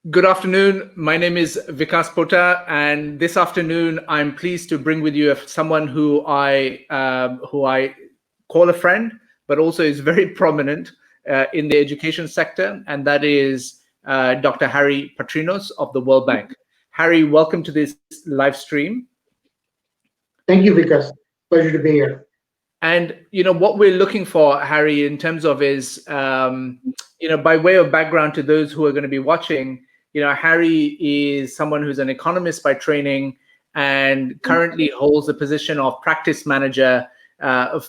Good afternoon. My name is Vikas Pota, and this afternoon I'm pleased to bring with you someone who I call a friend, but also is very prominent in the education sector, and that is Dr. Harry Patrinos of the World Bank. Harry, welcome to this live stream. Thank you, Vikas. Pleasure to be here. And what we're looking for, Harry, in terms of is by way of background to those who are going to be watching. Harry is someone who's an economist by training and currently holds the position of practice manager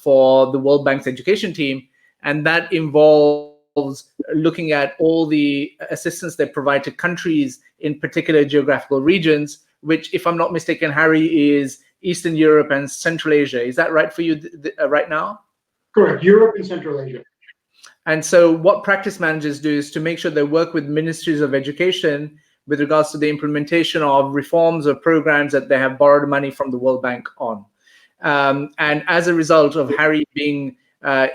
for the World Bank's education team. And that involves looking at all the assistance they provide to countries in particular geographical regions, which, if I'm not mistaken, Harry, is Eastern Europe and Central Asia. Is that right for you right now? Correct, Europe and Central Asia. And so what practice managers do is to make sure they work with ministries of education with regards to the implementation of reforms or programs that they have borrowed money from the World Bank on. And as a result of Harry being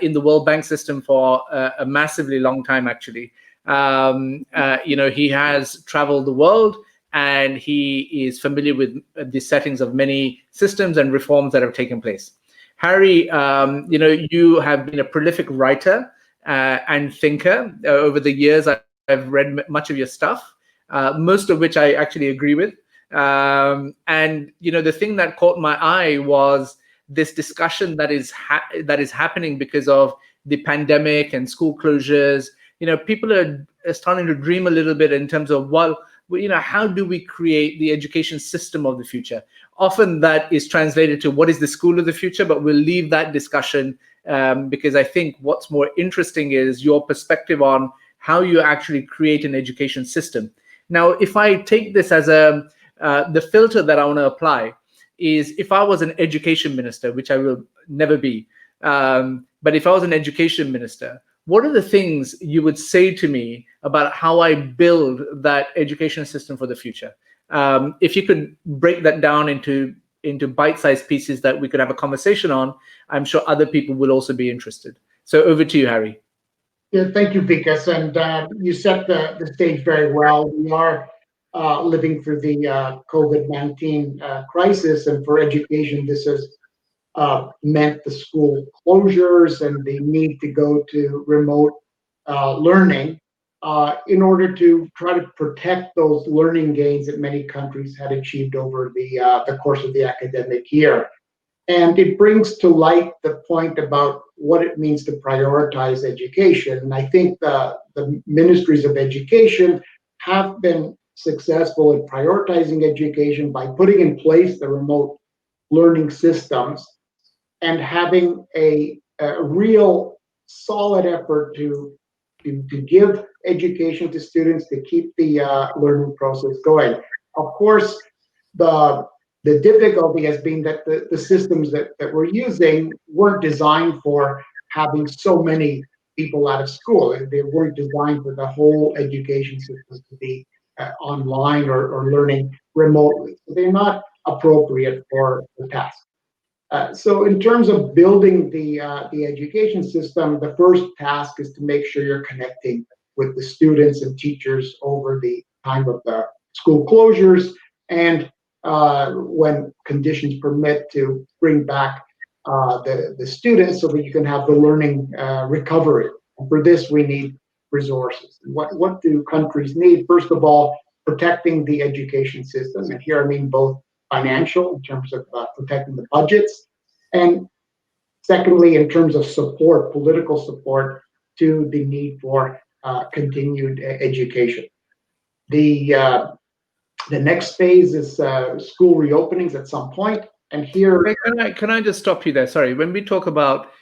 in the World Bank system for a massively long time, actually, he has traveled the world and he is familiar with the settings of many systems and reforms that have taken place. Harry, you have been a prolific writer and thinker over the years. I've read much of your stuff, most of which I actually agree with. And the thing that caught my eye was this discussion that is happening because of the pandemic and school closures. People are starting to dream a little bit in terms of, how do we create the education system of the future? Often that is translated to what is the school of the future, but we'll leave that discussion because I think what's more interesting is your perspective on how you actually create an education system. Now, if I take this as the filter that I want to apply is, if I was an education minister, which I will never be, but if I was an education minister, what are the things you would say to me about how I build that education system for the future? If you could break that down into bite-sized pieces that we could have a conversation on, I'm sure other people will also be interested. So over to you, Harry. Yeah, thank you, Vikas. And you set the stage very well. We are living through the COVID-19 crisis, and for education, this has meant the school closures and the need to go to remote learning in order to try to protect those learning gains that many countries had achieved over the course of the academic year. And it brings to light the point about what it means to prioritize education. And I think the ministries of education have been successful in prioritizing education by putting in place the remote learning systems and having a real solid effort to give education to students, to keep the learning process going. Of course, the difficulty has been that the systems that we're using weren't designed for having so many people out of school. They weren't designed for the whole education system to be online or learning remotely. So they're not appropriate for the task. So in terms of building the education system, the first task is to make sure you're connecting with the students and teachers over the time of the school closures, and when conditions permit, to bring back the students so that you can have the learning recovery. And for this, we need resources. What do countries need? First of all, protecting the education system. And here I mean both financial, in terms of protecting the budgets, and secondly, in terms of support, political support to the need for continued education. The next phase is school reopenings at some point, and here. Can I just stop you there? Sorry. When we talk about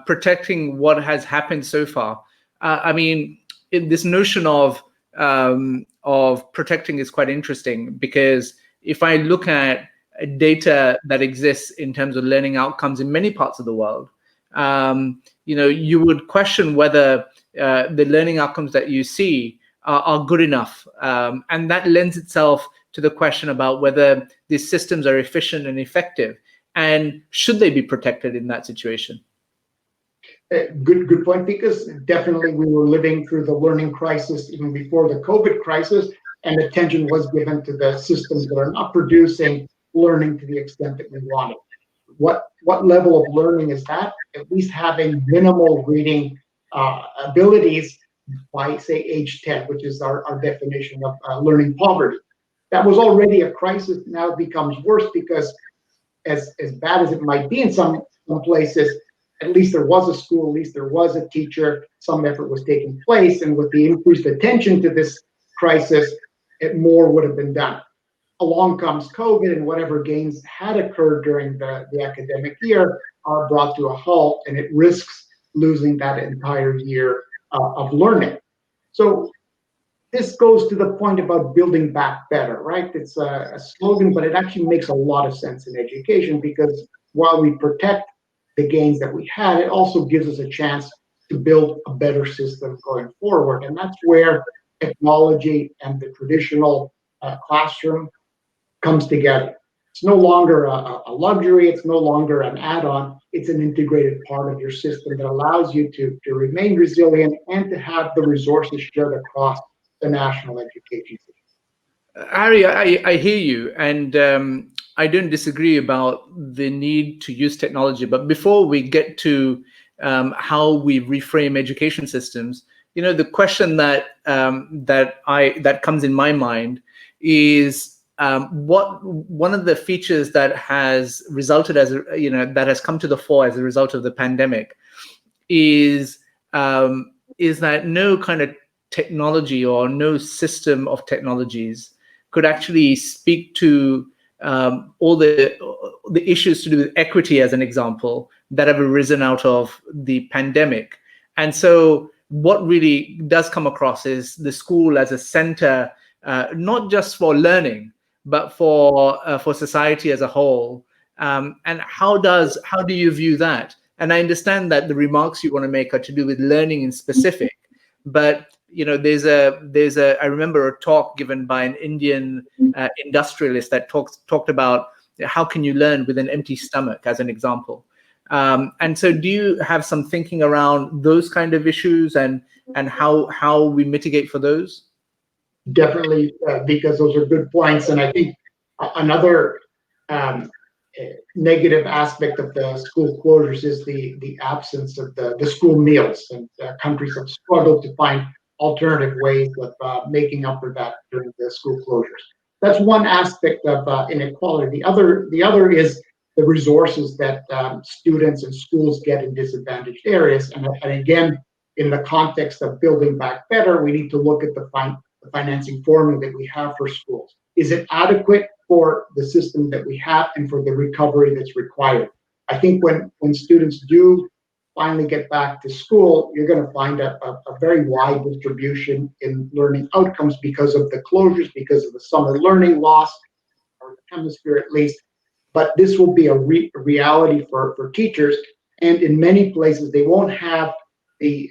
protecting what has happened so far, I mean, this notion of protecting is quite interesting, because if I look at data that exists in terms of learning outcomes in many parts of the world, you would question whether the learning outcomes that you see are good enough. And that lends itself to the question about whether these systems are efficient and effective, and should they be protected in that situation? Good point, because definitely we were living through the learning crisis even before the COVID crisis. and attention was given to the systems that are not producing learning to the extent that we wanted. What level of learning is that? At least having minimal reading abilities by, say, age 10, which is our definition of learning poverty. That was already a crisis. Now it becomes worse because as bad as it might be in some places, at least there was a school, at least there was a teacher, some effort was taking place, and with the increased attention to this crisis, more would have been done. Along comes COVID, and whatever gains had occurred during the academic year are brought to a halt, and it risks losing that entire year of learning. So this goes to the point about building back better, right? It's a slogan, but it actually makes a lot of sense in education, because while we protect the gains that we had, it also gives us a chance to build a better system going forward. And that's where technology and the traditional classroom comes together. It's no longer a luxury, it's no longer an add-on, it's an integrated part of your system that allows you to remain resilient and to have the resources shared across the national education system. Harry, I hear you, and I don't disagree about the need to use technology. But before we get to how we reframe education systems, the question that comes in my mind is one of the features that has resulted that has come to the fore as a result of the pandemic is that no kind of technology or no system of technologies could actually speak to all the issues to do with equity, as an example, that have arisen out of the pandemic. And so what really does come across is the school as a center, not just for learning, but for society as a whole. And how do you view that? And I understand that the remarks you want to make are to do with learning in specific, but there's a I remember a talk given by an Indian industrialist that talked about how can you learn with an empty stomach, as an example. And so do you have some thinking around those kind of issues and how we mitigate for those? Definitely, because those are good points. And I think another negative aspect of the school closures is the absence of the school meals. And countries have struggled to find alternative ways of making up for that during the school closures. That's one aspect of inequality. The other is the resources that students and schools get in disadvantaged areas. And again, in the context of building back better, we need to look at the financing formula that we have for schools. Is it adequate for the system that we have and for the recovery that's required? I think when students do finally get back to school, you're going to find a very wide distribution in learning outcomes because of the closures, because of the summer learning loss, or the hemisphere at least. But this will be a reality for teachers, and in many places they won't have the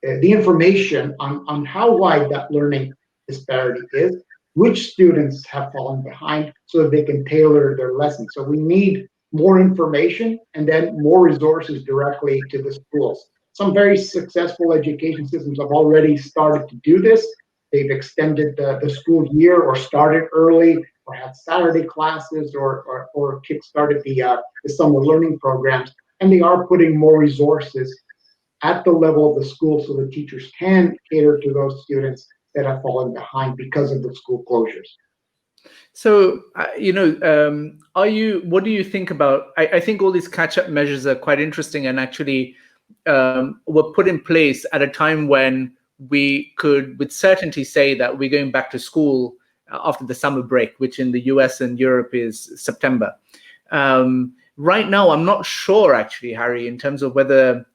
information on how wide that learning disparity is, which students have fallen behind, so that they can tailor their lessons. So we need more information and then more resources directly to the schools. Some very successful education systems have already started to do this. They've extended the school year, or started early, or had Saturday classes, or kick-started the summer learning programs, and they are putting more resources at the level of the school so the teachers can cater to those students that have fallen behind because of the school closures. So, what do you think about, I think all these catch-up measures are quite interesting, and actually were put in place at a time when we could with certainty say that we're going back to school after the summer break, which in the US and Europe is September. Right now, I'm not sure, actually, Harry, in terms of whether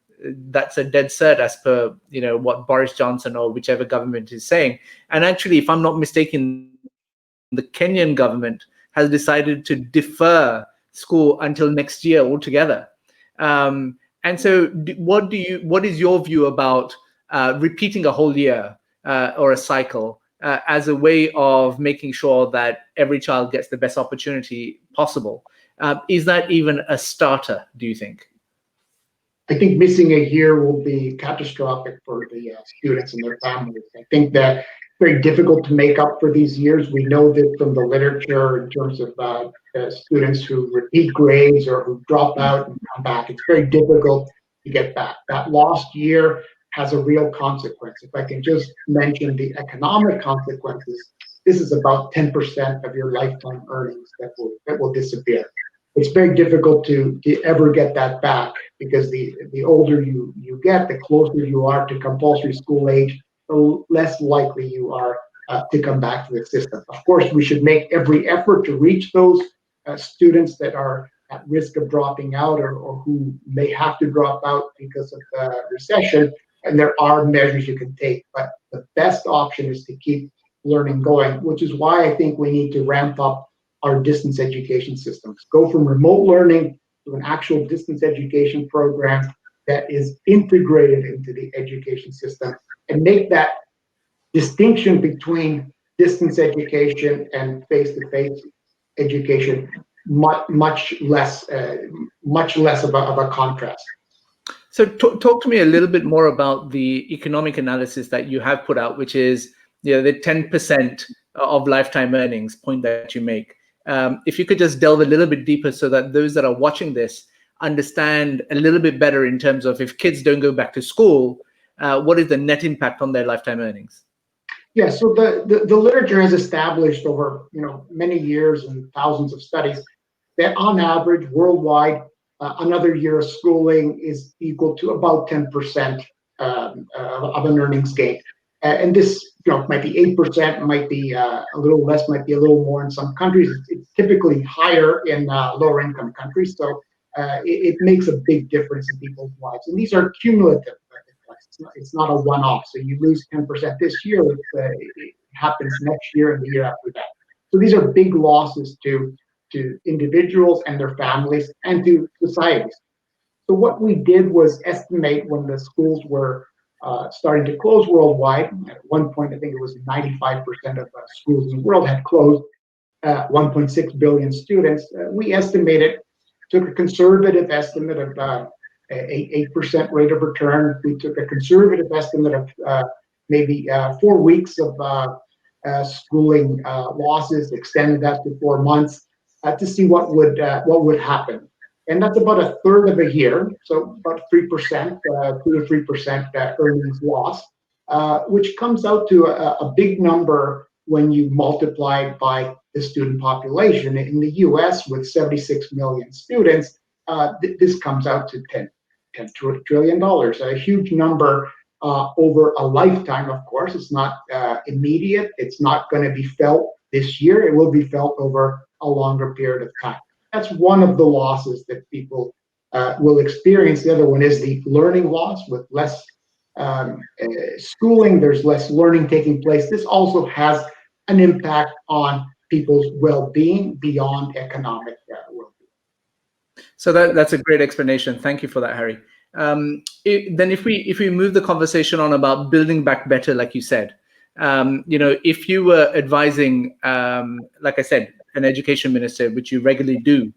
that's a dead cert as per what Boris Johnson or whichever government is saying. And actually, if I'm not mistaken, the Kenyan government has decided to defer school until next year altogether. And so what is your view about repeating a whole year or a cycle as a way of making sure that every child gets the best opportunity possible? Is that even a starter, do you think? I think missing a year will be catastrophic for the students and their families. I think that very difficult to make up for these years. We know this from the literature in terms of students who repeat grades or who drop out and come back. It's very difficult to get back. That lost year has a real consequence. If I can just mention the economic consequences, this is about 10% of your lifetime earnings that will disappear. It's very difficult to ever get that back, because the older you get, the closer you are to compulsory school age, the less likely you are to come back to the system. Of course, we should make every effort to reach those students that are at risk of dropping out, or who may have to drop out because of the recession. And there are measures you can take, but the best option is to keep learning going, which is why I think we need to ramp up our distance education systems. Go from remote learning to an actual distance education program that is integrated into the education system, and make that distinction between distance education and face-to-face education much less of a contrast. So talk to me a little bit more about the economic analysis that you have put out, which is the 10% of lifetime earnings point that you make. If you could just delve a little bit deeper so that those that are watching this understand a little bit better in terms of, if kids don't go back to school, what is the net impact on their lifetime earnings? Yeah, so the literature has established over many years and thousands of studies that on average worldwide, another year of schooling is equal to about 10% of an earnings gain. And this might be 8%, might be a little less, might be a little more in some countries. It's typically higher in lower income countries. So it makes a big difference in people's lives. And these are cumulative effects. It's not a one-off. So you lose 10% this year, it happens next year and the year after that. So these are big losses to individuals and their families and to societies. So what we did was estimate, when the schools were starting to close worldwide. At one point, I think it was 95% of schools in the world had closed, 1.6 billion students. We estimated, took a conservative estimate of 8% rate of return. We took a conservative estimate of maybe 4 weeks of schooling losses, extended that to 4 months to see what would happen. And that's about a third of a year, so about 3%, 2 to 3% earnings loss, which comes out to a big number when you multiply it by the student population. In the US, with 76 million students, this comes out to $10 trillion, a huge number over a lifetime, of course. It's not immediate. It's not going to be felt this year. It will be felt over a longer period of time. That's one of the losses that people will experience. The other one is the learning loss. With less schooling, there's less learning taking place. This also has an impact on people's well-being beyond economic well-being. So that's a great explanation. Thank you for that, Harry. Then if we move the conversation on about building back better, like you said, if you were advising, like I said, an education minister, which you regularly do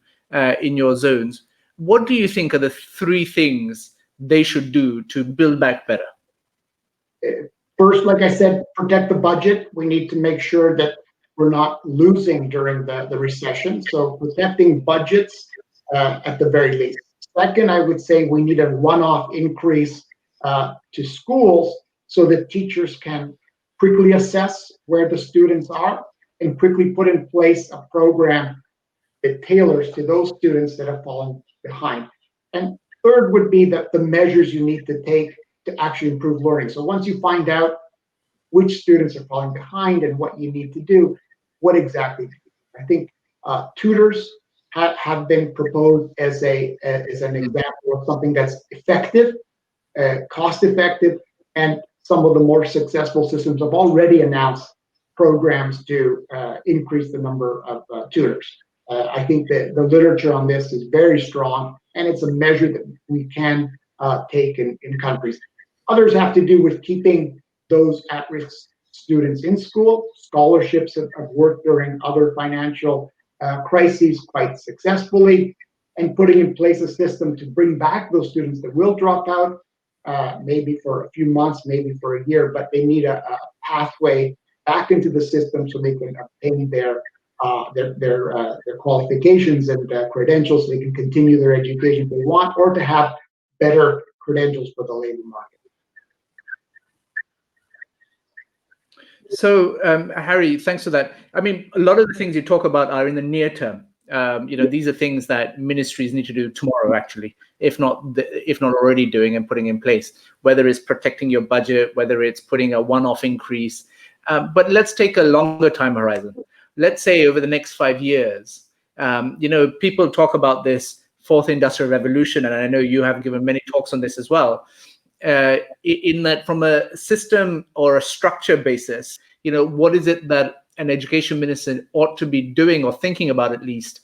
in your zones, what do you think are the 3 things they should do to build back better? First, like I said, protect the budget. We need to make sure that we're not losing during the recession. So protecting budgets at the very least. Second, I would say we need a one-off increase to schools so that teachers can quickly assess where the students are and quickly put in place a program that tailors to those students that have fallen behind. And third would be that the measures you need to take to actually improve learning. So once you find out which students are falling behind and what you need to do, what exactly? I think tutors have been proposed as an example of something that's effective, cost-effective, and some of the more successful systems have already announced programs to increase the number of tutors. I think that the literature on this is very strong, and it's a measure that we can take in countries. Others have to do with keeping those at-risk students in school. Scholarships have worked during other financial crises quite successfully, and putting in place a system to bring back those students that will drop out, maybe for a few months, maybe for a year, but they need a pathway back into the system so they can obtain their qualifications and credentials so they can continue their education if they want, or to have better credentials for the labor market. So, Harry, thanks for that. I mean, a lot of the things you talk about are in the near term. These are things that ministries need to do tomorrow, actually, if not already doing and putting in place. Whether it's protecting your budget, whether it's putting a one-off increase. But let's take a longer time horizon. Let's say over the next 5 years. People talk about this fourth industrial revolution, and I know you have given many talks on this as well. In that, from a system or a structure basis, what is it that an education minister ought to be doing or thinking about, at least,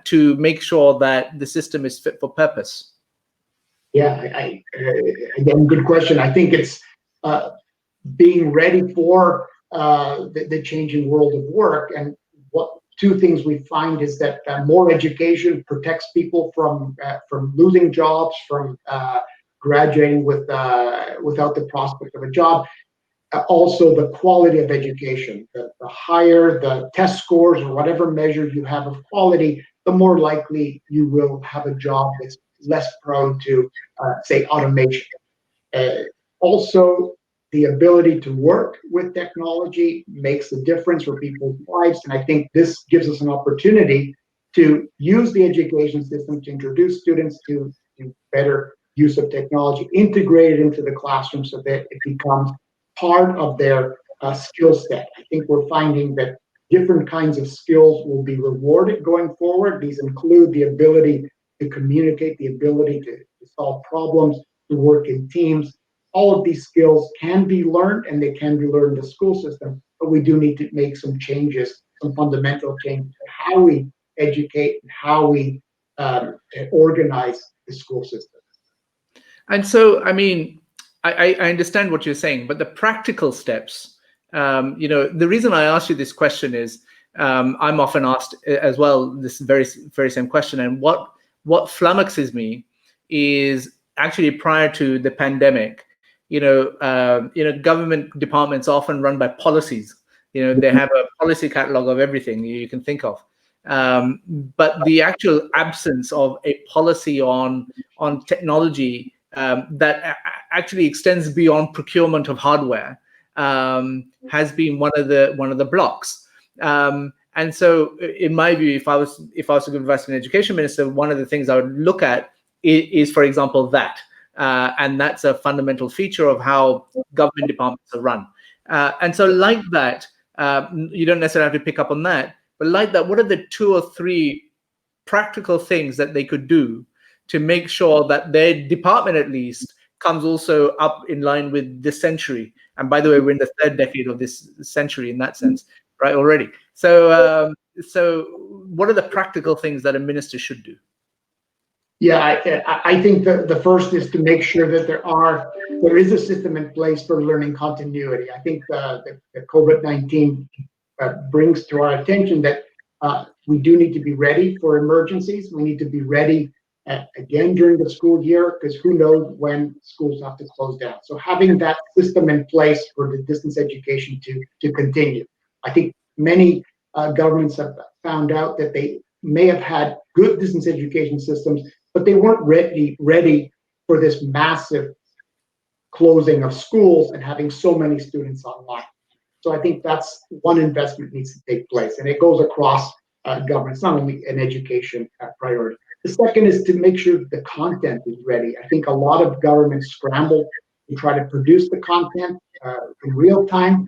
to make sure that the system is fit for purpose? Yeah, again, good question. I think it's being ready for the changing world of work. And what two things we find is that more education protects people from losing jobs, from graduating without the prospect of a job. Also, the quality of education. The higher the test scores or whatever measures you have of quality, the more likely you will have a job that's less prone to, say, automation. Also, the ability to work with technology makes a difference for people's lives. And I think this gives us an opportunity to use the education system to introduce students to better use of technology, integrate it into the classroom so that it becomes part of their skill set. I think we're finding that different kinds of skills will be rewarded going forward. These include the ability to communicate, the ability to solve problems, to work in teams. All of these skills can be learned, and they can be learned in the school system, but we do need to make some changes, some fundamental changes to how we educate and how we organize the school system. And so, I mean, I understand what you're saying, but the practical steps, the reason I asked you this question is I'm often asked as well this very same question. And what flummoxes me is actually prior to the pandemic, government departments often run by policies. They have a policy catalog of everything you can think of. But the actual absence of a policy on technology that actually extends beyond procurement of hardware has been one of the blocks. And so, in my view, if I was to give advice to an education minister, one of the things I would look at is, for example, that, and that's a fundamental feature of how government departments are run. And so, like that, you don't necessarily have to pick up on that, but like that, what are the 2 or 3 practical things that they could do to make sure that their department, at least, comes also up in line with this century? And by the way, we're in the 3rd decade of this century in that sense, right, already. So, what are the practical things that a minister should do? Yeah, I think the first is to make sure that there is a system in place for learning continuity. I think the COVID-19 brings to our attention that we do need to be ready for emergencies. We need to be ready again during the school year, because who knows when schools have to close down. So having that system in place for the distance education to continue. I think many governments have found out that they may have had good distance education systems, but they weren't ready for this massive closing of schools and having so many students online. So I think that's one investment needs to take place, and it goes across government. It's not only an education priority. The second is to make sure the content is ready. I think a lot of governments scramble to try to produce the content in real time.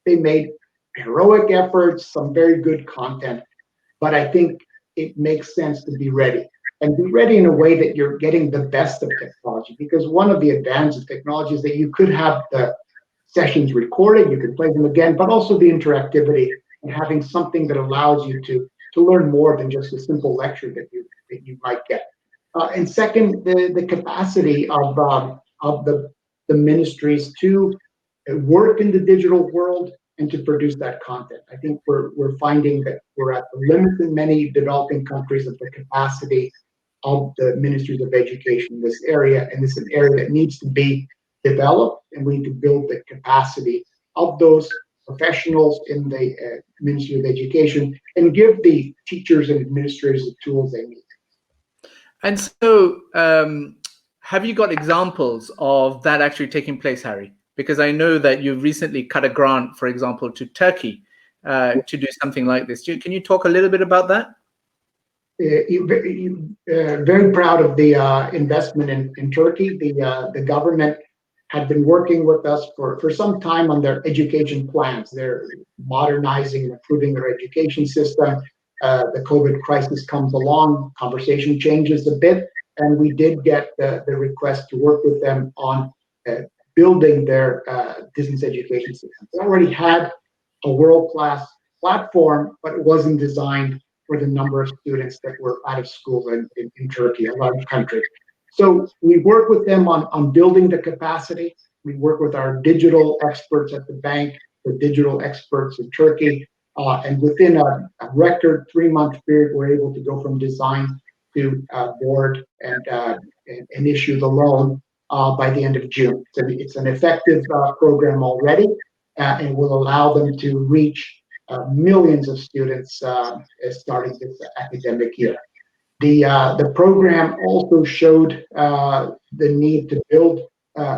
They made heroic efforts, some very good content, but I think it makes sense to be ready. And be ready in a way that you're getting the best of technology, because one of the advantages of technology is that you could have the sessions recorded, you could play them again, but also the interactivity and having something that allows you to learn more than just a simple lecture that you might get. And second, the capacity of the ministries to work in the digital world and to produce that content. I think we're finding that we're at the limit in many developing countries of the capacity of the ministries of education in this area, and it's an area that needs to be developed, and we need to build the capacity of those professionals in the Ministry of Education and give the teachers and administrators the tools they need. And so, have you got examples of that actually taking place, Harry? Because I know that you've recently cut a grant, for example, to Turkey to do something like this. Can you talk a little bit about that? Very proud of the investment in Turkey. The government had been working with us for some time on their education plans. They're modernizing and improving their education system. The COVID crisis comes along, conversation changes a bit, and we did get the request to work with them on building their distance education system. They already had a world-class platform, but it wasn't designed for the number of students that were out of school in Turkey, a large country. So we work with them on building the capacity. We work with our digital experts at the bank, the digital experts in Turkey, and within a record 3-month period, we're able to go from design to board and issue the loan by the end of June. So it's an effective program already, and will allow them to reach millions of students starting this academic year. The program also showed the need to build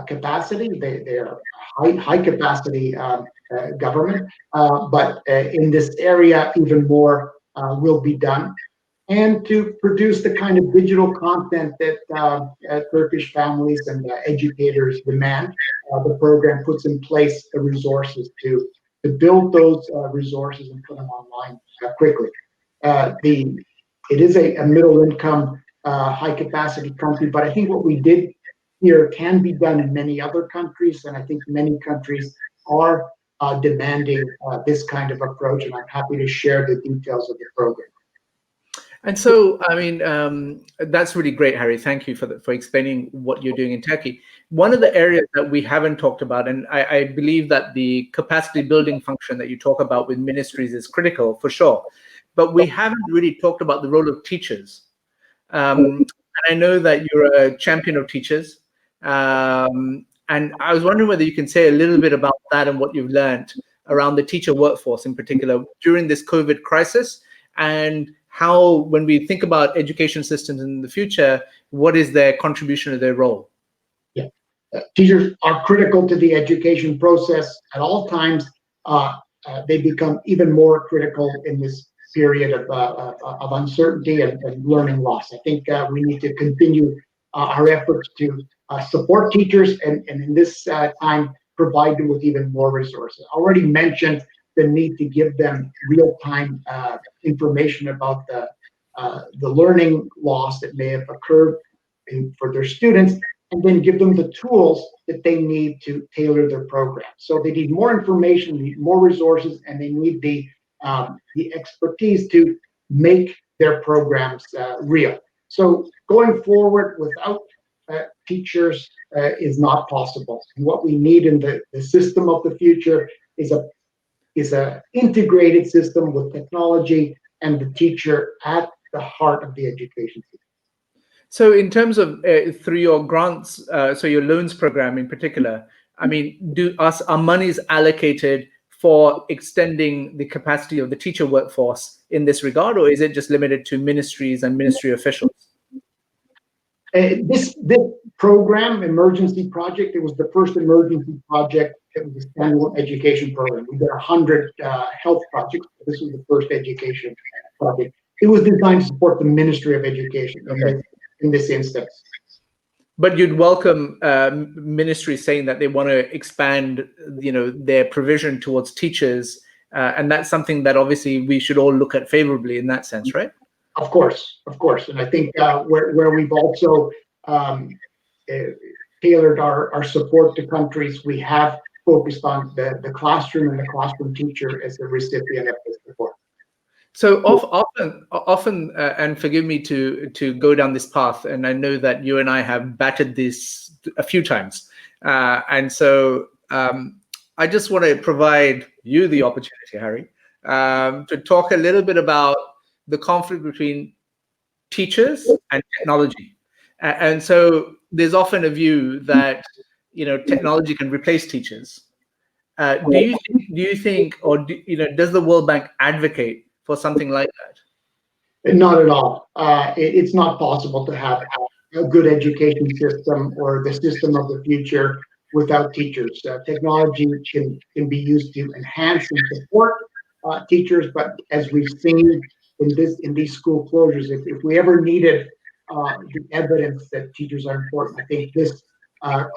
capacity. They are high capacity government, but in this area, even more will be done. And to produce the kind of digital content that Turkish families and educators demand, the program puts in place the resources to build those resources and put them online quickly. It is a middle income, high capacity country, but I think what we did here can be done in many other countries, and I think many countries are demanding this kind of approach, and I'm happy to share the details of the program. And so, I mean, that's really great, Harry. Thank you for explaining what you're doing in Turkey. One of the areas that we haven't talked about, and I believe that the capacity building function that you talk about with ministries is critical for sure, but we haven't really talked about the role of teachers. And I know that you're a champion of teachers, and I was wondering whether you can say a little bit about that and what you've learned around the teacher workforce in particular during this COVID crisis, and how, when we think about education systems in the future, what is their contribution or their role? Yeah, teachers are critical to the education process at all times. They become even more critical in this period of uncertainty and learning loss. I think we need to continue our efforts to support teachers and in this time provide them with even more resources. I already mentioned the need to give them real-time information about the learning loss that may have occurred for their students, and then give them the tools that they need to tailor their program. So they need more information, they need more resources, and they need the expertise to make their programs real. So going forward without teachers is not possible. And what we need in the system of the future is a integrated system with technology and the teacher at the heart of the education system. So in terms of through your grants, so your loans program in particular, I mean, are monies allocated for extending the capacity of the teacher workforce in this regard, or is it just limited to ministries and ministry officials? This program, emergency project, it was the first emergency project. It was a standalone education program. We did 100 health projects. This was the first education project. It was designed to support the Ministry of Education in this instance. But you'd welcome ministries saying that they want to expand, their provision towards teachers, and that's something that obviously we should all look at favorably in that sense, right? Of course, and I think where we've also tailored our support to countries, we have focused on the classroom and the classroom teacher as the recipient of this support. So often, and forgive me to go down this path, and I know that you and I have batted this a few times, and so I just want to provide you the opportunity, Harry, to talk a little bit about the conflict between teachers and technology. And so there's often a view that technology can replace teachers. Do you think, or does the World Bank advocate for something like that? Not at all. It's not possible to have a good education system or the system of the future without teachers. Technology can be used to enhance and support teachers, but as we've seen in these school closures, if we ever needed the evidence that teachers are important, I think this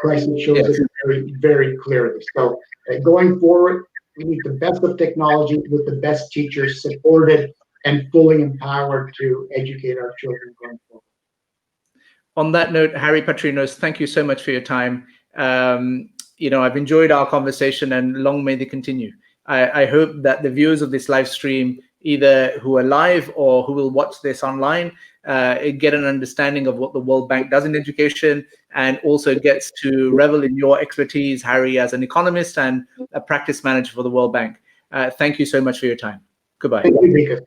crisis shows it very, very clearly. So going forward, we need the best of technology with the best teachers supported and fully empowered to educate our children going forward. On that note, Harry Patrinos, thank you so much for your time. I've enjoyed our conversation, and long may they continue. I hope that the viewers of this live stream, either who are live or who will watch this online, get an understanding of what the World Bank does in education, and also gets to revel in your expertise, Harry, as an economist and a practice manager for the World Bank. Thank you so much for your time. Goodbye. Thank you, Mika.